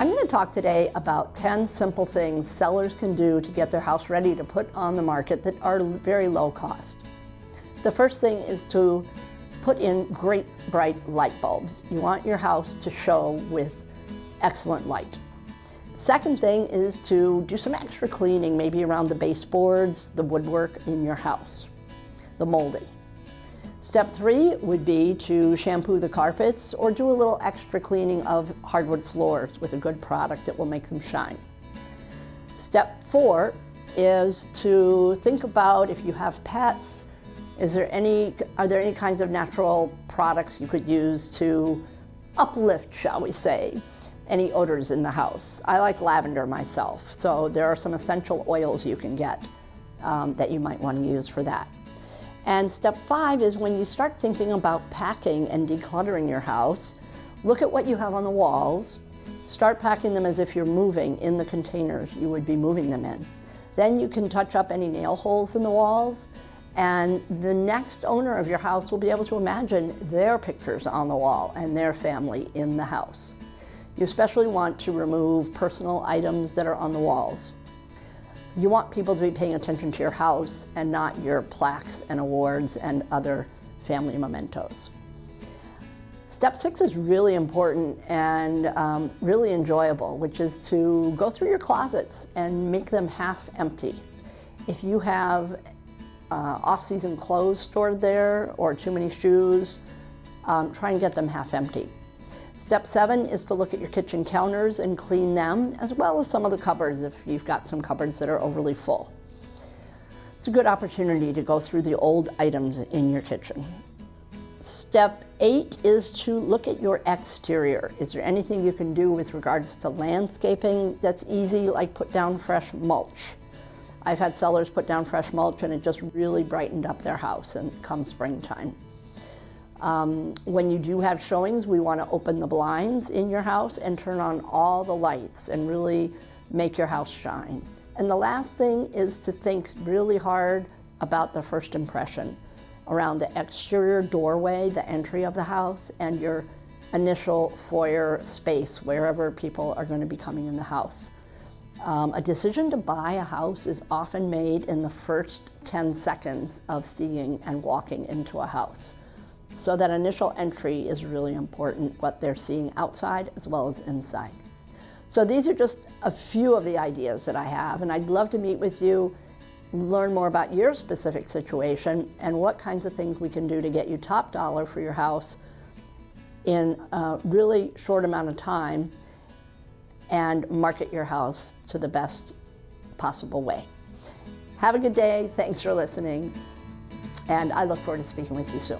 I'm going to talk today about 10 simple things sellers can do to get their house ready to put on the market that are very low cost. The first thing is to put in great bright light bulbs. You want your house to show with excellent light. Second thing is to do some extra cleaning, maybe around the baseboards, the woodwork in your house, the molding. Step 3 would be to shampoo the carpets or do a little extra cleaning of hardwood floors with a good product that will make them shine. Step 4 is to think about, if you have pets, are there any kinds of natural products you could use to uplift, shall we say, any odors in the house. I like lavender myself, so there are some essential oils you can get that you might want to use for that. And step 5 is when you start thinking about packing and decluttering your house, look at what you have on the walls, start packing them as if you're moving in the containers you would be moving them in. Then you can touch up any nail holes in the walls, and the next owner of your house will be able to imagine their pictures on the wall and their family in the house. You especially want to remove personal items that are on the walls. You want people to be paying attention to your house and not your plaques and awards and other family mementos. Step 6 is really important and really enjoyable, which is to go through your closets and make them half empty. If you have off-season clothes stored there or too many shoes, try and get them half empty. Step 7 is to look at your kitchen counters and clean them, as well as some of the cupboards if you've got some cupboards that are overly full. It's a good opportunity to go through the old items in your kitchen. Step 8 is to look at your exterior. Is there anything you can do with regards to landscaping that's easy, like put down fresh mulch? I've had sellers put down fresh mulch and it just really brightened up their house and come springtime. When you do have showings, we want to open the blinds in your house and turn on all the lights and really make your house shine. And the last thing is to think really hard about the first impression around the exterior doorway, the entry of the house, and your initial foyer space, wherever people are going to be coming in the house. A decision to buy a house is often made in the first 10 seconds of seeing and walking into a house. So that initial entry is really important, what they're seeing outside as well as inside. So these are just a few of the ideas that I have, and I'd love to meet with you, learn more about your specific situation and what kinds of things we can do to get you top dollar for your house in a really short amount of time and market your house to the best possible way. Have a good day. Thanks for listening, and I look forward to speaking with you soon.